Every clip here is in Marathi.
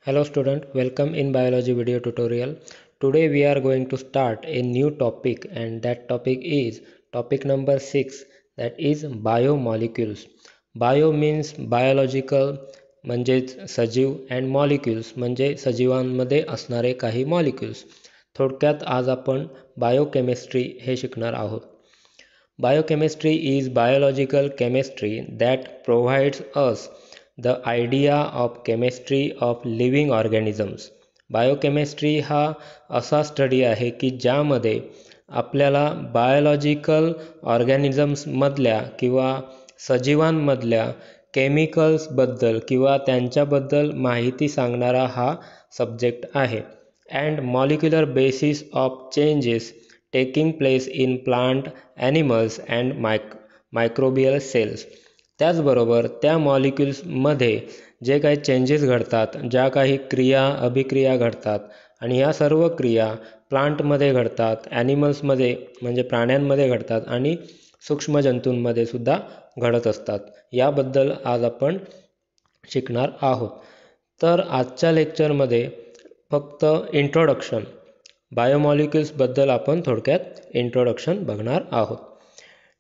Hello student, welcome in biology video tutorial. Today we are going to start a new topic and that topic is topic number 6, that is biomolecules. Bio means biological म्हणजेच सजीव and molecules म्हणजे सजीवांमध्ये असणारे काही molecules. थोडक्यात आज आपण बायोकेमिस्ट्री हे शिकणार आहोत. Biochemistry is biological chemistry that provides us the idea of chemistry of living organisms. Biochemistry हा असा स्टडी आहे की ज्यामध्ये आपल्याला बायोलॉजिकल ऑर्गॅनिझम्समधल्या किंवा सजीवांमधल्या केमिकल्सबद्दल किंवा त्यांच्याबद्दल माहिती सांगणारा हा सब्जेक्ट आहे. And molecular basis of changes taking place in plant, animals and microbial cells. त्याचबरोबर त्या मॉलिक्युल्समध्ये जे काही चेंजेस घडतात, ज्या काही अभिक्रिया घडतात आणि या सर्व क्रिया प्लांटमध्ये घडतात, ॲनिमल्समध्ये म्हणजे प्राण्यांमध्ये घडतात आणि सूक्ष्म जंतूंमध्ये सुद्धा घडत असतात. याबद्दल आज आपण शिकणार आहोत. तर आजच्या लेक्चरमध्ये फक्त इंट्रोडक्शन, बायोमॉलिक्युल्सबद्दल आपण थोडक्यात इंट्रोडक्शन बघणार आहोत.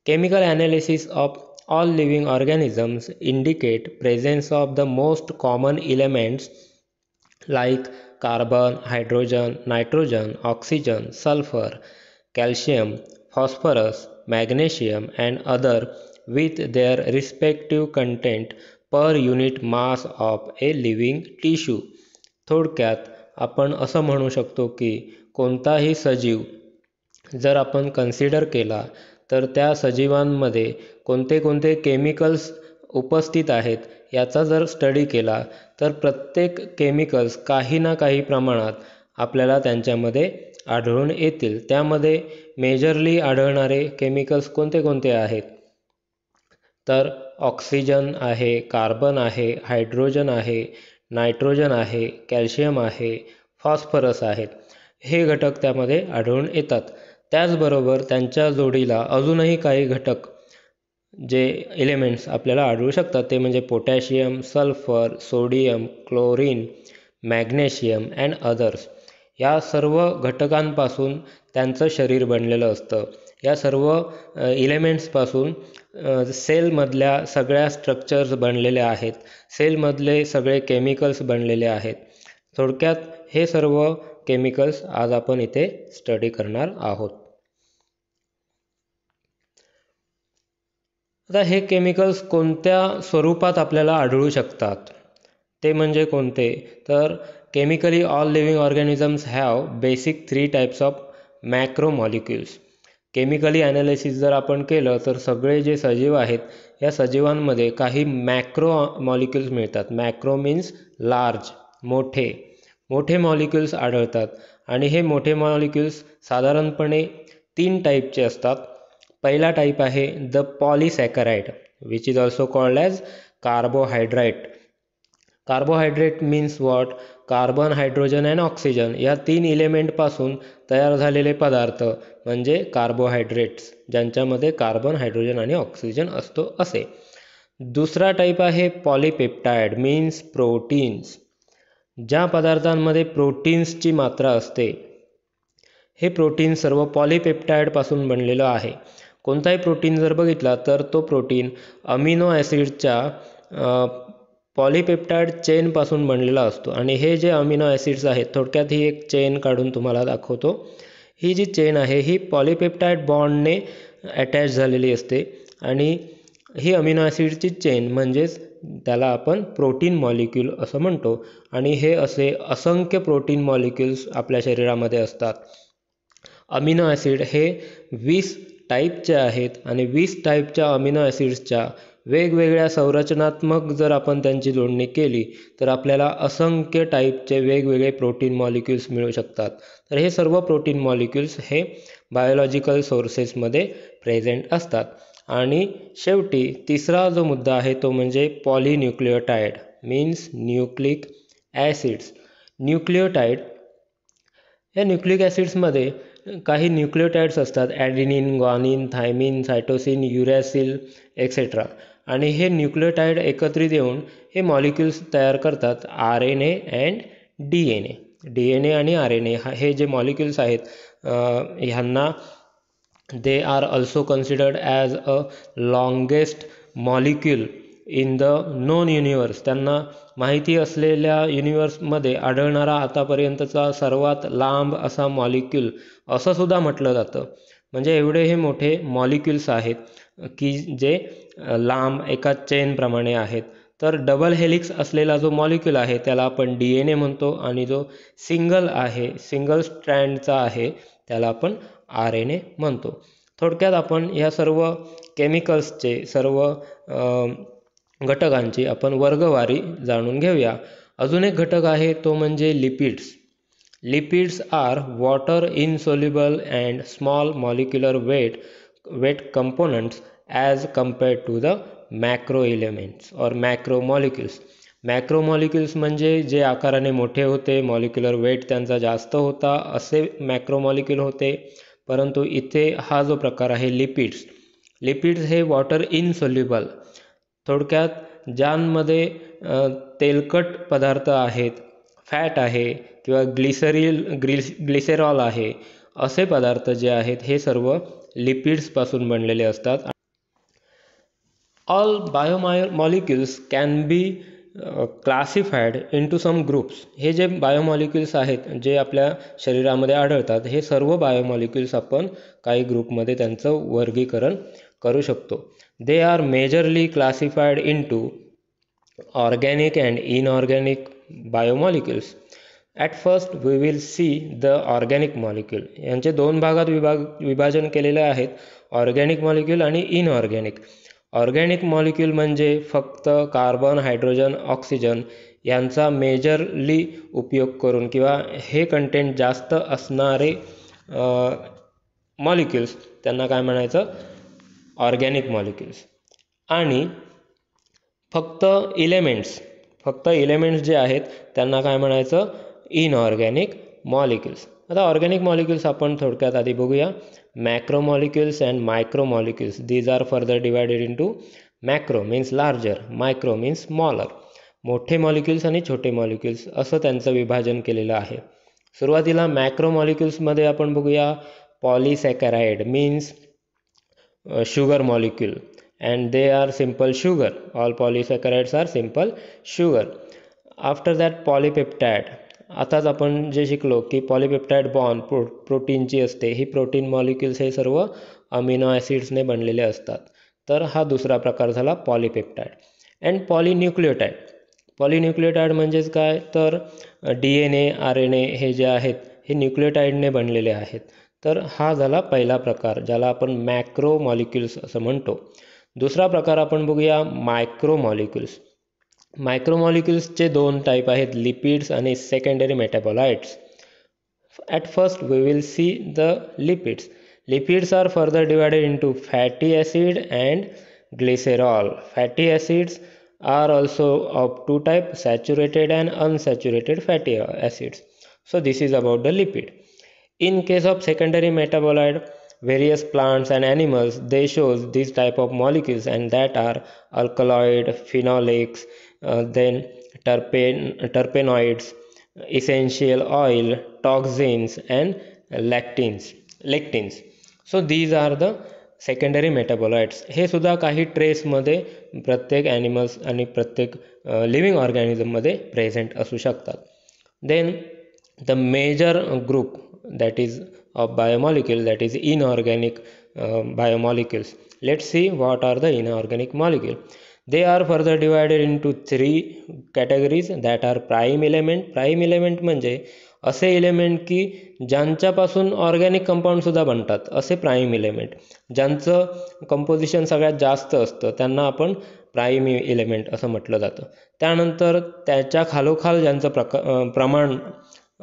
Chemical analysis of all living organisms indicate presence of the most common elements like carbon, hydrogen, nitrogen, oxygen, sulfur, calcium, phosphorus, magnesium and other with their respective content per unit mass of a living tissue. थोडक्यात आपण असं म्हणू शकतो की कोणताही सजीव जर आपण कन्सिडर केला तर त्या सजीवांमध्ये कोणते कोणते केमिकल्स उपस्थित आहेत याचा जर स्टडी केला तर प्रत्येक केमिकल्स काही ना काही प्रमाणात आपल्याला त्यांच्यामध्ये आढळून येतील. त्यामध्ये मेजरली आढळणारे केमिकल्स कोणते कोणते आहेत तर ऑक्सिजन आहे, कार्बन आहे, हायड्रोजन आहे, नायट्रोजन आहे, कॅल्शियम आहे, फॉस्फरस आहेत. हे घटक त्यामध्ये आढळून येतात. त्याचबरोबर त्यांच्या जोडीला अजूनही काही घटक जे एलिमेंट्स आपल्याला आढळू शकतात ते म्हणजे potassium, sulphur, sodium, chlorine, magnesium and others. या सर्व घटकांपासून त्यांचं शरीर बनलेलं असतं. या सर्व एलिमेंट्सपासून सेलमधल्या सगळ्या स्ट्रक्चर्स बनलेल्या आहेत, सेलमधले सगळे केमिकल्स बनलेले आहेत. थोडक्यात हे सर्व केमिकल्स आज आपण इथे स्टडी करणार आहोत. आता हे केमिकल्स कोणत्या स्वरूपात आपल्याला आढळू शकतात ते म्हणजे कोणते तर chemically all living organisms have basic 3 types of macromolecules. Chemically analysis जर आपण केलं तर सगळे जे सजीव आहेत या सजीवांमध्ये काही मॅक्रो मॉलिक्युल्स मिळतात. मॅक्रो मीन्स लार्ज, मोठे मॉलिक्युल्स आढळतात आणि हे मोठे मॉलिक्युल्स साधारणपणे 3 टाईपचे असतात. पहिला टाईप आहे the polysaccharide which is also called as carbohydrate. Carbohydrate means what? Carbon, hydrogen and oxygen या 3 एलिमेंटपासून तयार झालेले पदार्थ म्हणजे कार्बोहायड्रेट्स, ज्यांच्यामध्ये कार्बन, हायड्रोजन आणि ऑक्सिजन असतो असे. दुसरा टाईप आहे पॉलिपेप्टाइड मीन्स प्रोटीन्स. ज्या पदार्थांमध्ये प्रोटीन्सची मात्रा असते हे प्रोटीन सर्व पॉलिपेप्टाइडपासून बनलेलं आहे. कोणताही प्रोटीन जर बघितला तर तो प्रोटीन अमिनो ॲसिडच्या पॉलिपेप्टाइड चेनपासून बनलेला असतो आणि हे जे अमिनो ॲसिड्स आहेत, थोडक्यात ही एक चेन काढून तुम्हाला दाखवतो. ही जी चेन आहे ही पॉलिपेप्टाइड बॉन्डने अटॅच झालेली असते आणि ही अमिनो ॲसिडची चेन म्हणजेच त्याला आपण प्रोटीन मॉलिक्यूल असं म्हणतो. आणि हे असे असंख्य प्रोटीन मॉलिक्युल्स आपल्या शरीरामध्ये असतात. अमिनो ॲसिड हे 20 टाईपचे आहेत आणि 20 टाईपच्या अमिनो ॲसिड्सच्या वेगवेगळ्या संरचनात्मक जर आपण त्यांची जोडणी केली तर आपल्याला असंख्य टाईपचे वेगवेगळे प्रोटीन मॉलिक्युल्स मिळू शकतात. तर हे सर्व प्रोटीन मॉलिक्युल्स हे बायोलॉजिकल सोर्सेसमध्ये प्रेझेंट असतात. आणि शेवटी तिसरा जो मुद्दा आहे तो म्हणजे पॉलिन्यूक्लियोटाइड मीन्स न्यूक्लिक ॲसिड्स. न्यूक्लियोटाइड या न्यूक्लिक ॲसिड्समध्ये काही न्यूक्लियोटाइड्स असतात, ॲडिनिन, ग्वानिन, थायमिन, सायटोसिन, युरॅसिल एक्सेट्रा. आणि हे न्यूक्लियोटाईड एकत्रित येऊन हे मॉलिक्युल्स तयार करतात RNA अँड DNA. DNA आणि RNA हे जे मॉलिक्युल्स आहेत ह्यांना they are also considered as a longest molecule in the known universe. त्यांना माहिती असलेल्या युनिवर्समध्ये आढळणारा आतापर्यंतचा सर्वात लांब असा मॉलिक्यूल असं सुद्धा म्हटलं जातं. म्हणजे एवढे हे मोठे मॉलिक्युल्स आहेत की जे लांब एका चेनप्रमाणे आहेत. तर डबल हेलिक्स असलेला जो मॉलिक्यूल आहे त्याला आपण DNA म्हणतो आणि जो सिंगल स्ट्रँडचा आहे त्याला आपण RNA म्हणतो. थोडक्यात आपण या सर्व केमिकल्सचे सर्व घटकांची आपण वर्गवारी जाणून घेऊया. अजून एक घटक आहे तो म्हणजे lipids. Lipids are water insoluble and small molecular weight components as compared to the macro elements or macro molecules. Macro molecules म्हणजे जे आकाराने मोठे होते, मॉलिक्युलर वेट त्यांचा जास्त होता असे मॅक्रो मॉलिक्युल होते. परंतु इथे हा जो प्रकार आहे लिपिड्स हे वॉटर इनसोल्युबल, थोडक्यात ज्यांमध्ये तेलकट पदार्थ आहेत, फॅट आहे किंवा ग्लिसेरॉल आहे, असे पदार्थ जे आहेत हे सर्व लिपिड्सपासून बनलेले असतात. All biomolecules can be classified into some groups. हे जे बायोमॉलिक्युल्स आहेत जे आपल्या शरीरामध्ये आढळतात हे सर्व बायोमॉलिक्युल्स आपण काही ग्रुपमध्ये त्यांचं वर्गीकरण करू शकतो. They are majorly classified into organic and inorganic biomolecules. At first we will see the organic molecule. यांचे दोन भागात विभाजन केलेले आहेत, ऑर्गॅनिक मॉलिक्यूल आणि इनऑर्गॅनिक. ऑर्गॅनिक मॉलिक्यूल म्हणजे फक्त कार्बन, हायड्रोजन, ऑक्सिजन यांचा मेजरली उपयोग करून किंवा हे कंटेंट जास्त असणारे मॉलिक्युल्स त्यांना काय म्हणायचं, ऑर्गॅनिक मॉलिक्युल्स. आणि फक्त इलेमेंट्स जे आहेत त्यांना काय म्हणायचं, इनऑर्गॅनिक मॉलिक्युल्स. आता ऑर्गॅनिक मॉलिक्युल्स आपण थोडक्यात आधी बघूया. Macro molecules and micro molecules, these are further divided into macro means larger, micro means smaller. मोठे मॉलिक्युल्स आणि छोटे मॉलिक्युल्स असं त्यांचं विभाजन केलेलं आहे. सुरुवातीला मॅक्रो मॉलिक्युल्समध्ये आपण बघूया polysaccharide means sugar molecule and they are simple sugar. All polysaccharides are simple sugar. After that polypeptide. आताच आपण जे शिकलो की पॉलिपेप्टाइड बॉन्ड प्रोटीनची असते, ही प्रोटीन मॉलिक्युल्स हे सर्व अमिनो ॲसिड्सने बनलेले असतात. तर हा दुसरा प्रकार झाला पॉलिपेप्टाइड. अँड पॉलिन्यूक्लियोटाइड म्हणजेच काय, तर DNA, RNA हे जे आहेत हे न्यूक्लियोटाइडने बनलेले आहेत. तर हा झाला पहिला प्रकार ज्याला आपण मॅक्रो मॉलिक्युल्स असं म्हणतो. दुसरा प्रकार आपण बघूया मायक्रो मॉलिक्युल्स. मायक्रो मॉलिक्युल्सचे दोन टाईप आहेत, लिपिड्स आणि secondary metabolites. At first we will see the lipids. Lipids are further divided into fatty acid and glycerol. Fatty acids are also of two types, saturated and unsaturated fatty acids. So this is about the lipid. In case of secondary metabolite, various plants and animals, they shows these type of molecules, and that are alkaloid, phenolics, then terpenoids, essential oil, toxins and lectins. So these are the secondary metabolites. हे सुद्धा काही ट्रेसमध्ये प्रत्येक ॲनिमल्स आणि प्रत्येक लिव्हिंग ऑर्गॅनिझममध्ये प्रेझेंट असू शकतात. Then the major group that is of biomolecule that is inorganic biomolecules. Let's see what are the inorganic molecule. They are further divided into 3 categories that are prime element. Prime element म्हणजे असे एलिमेंट की ज्यांच्यापासून ऑर्गॅनिक कंपाऊंडसुद्धा बनतात, असे प्राईम एलिमेंट. ज्यांचं कंपोजिशन सगळ्यात जास्त असतं त्यांना आपण प्राईम एलिमेंट असं म्हटलं जातं. त्यानंतर त्याच्या खालोखाल ज्यांचं प्रमाण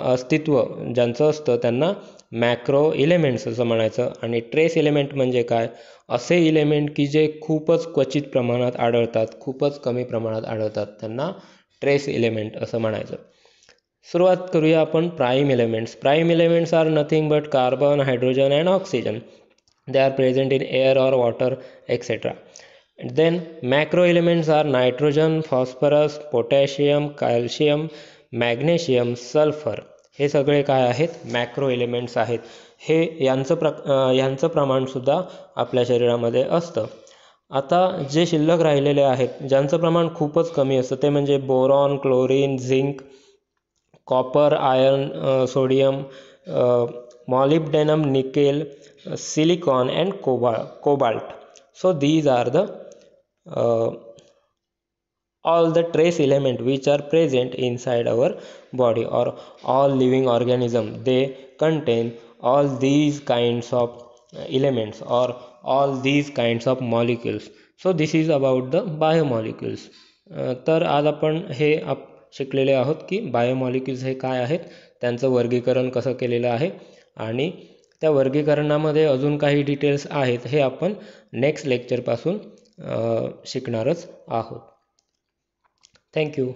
अस्तित्व ज्यांचं असतं त्यांना मॅक्रो एलिमेंट्स असं म्हणायचं. आणि ट्रेस एलिमेंट म्हणजे काय, असे एलिमेंट की जे खूपच क्वचित प्रमाणात आढळतात, खूपच कमी प्रमाणात आढळतात, त्यांना ट्रेस एलिमेंट असं म्हणायचं. सुरुवात करूया आपण prime elements. Prime elements are nothing but carbon, hydrogen and oxygen. They are present in air और water etcetera. Then macro elements are nitrogen, phosphorus, potassium, calcium, magnesium, sulfur. हे सगळे काय आहेत मॅक्रो एलिमेंट्स आहेत. हे यांचं प्रमाणसुद्धा आपल्या शरीरामध्ये असतं. आता जे शिल्लक राहिलेले आहेत ज्यांचं प्रमाण खूपच कमी असतं ते म्हणजे boron, chlorine, zinc, copper, iron, sodium, molybdenum, nickel, silicon and cobalt. So these are the all the trace element which are present inside our body, or all living organism they contain all these kinds of elements or all these kinds of molecules. So this is about the biomolecules. तर आज आपण हे शिकलेले आहोत की बायोमॉलिक्युल्स हे काय आहेत, त्यांचं वर्गीकरण कसं केलेलं आहे आणि त्या वर्गीकरणामध्ये अजून काही डिटेल्स आहेत हे आपण नेक्स्ट लेक्चरपासून शिकणारच आहोत. थँक्यू.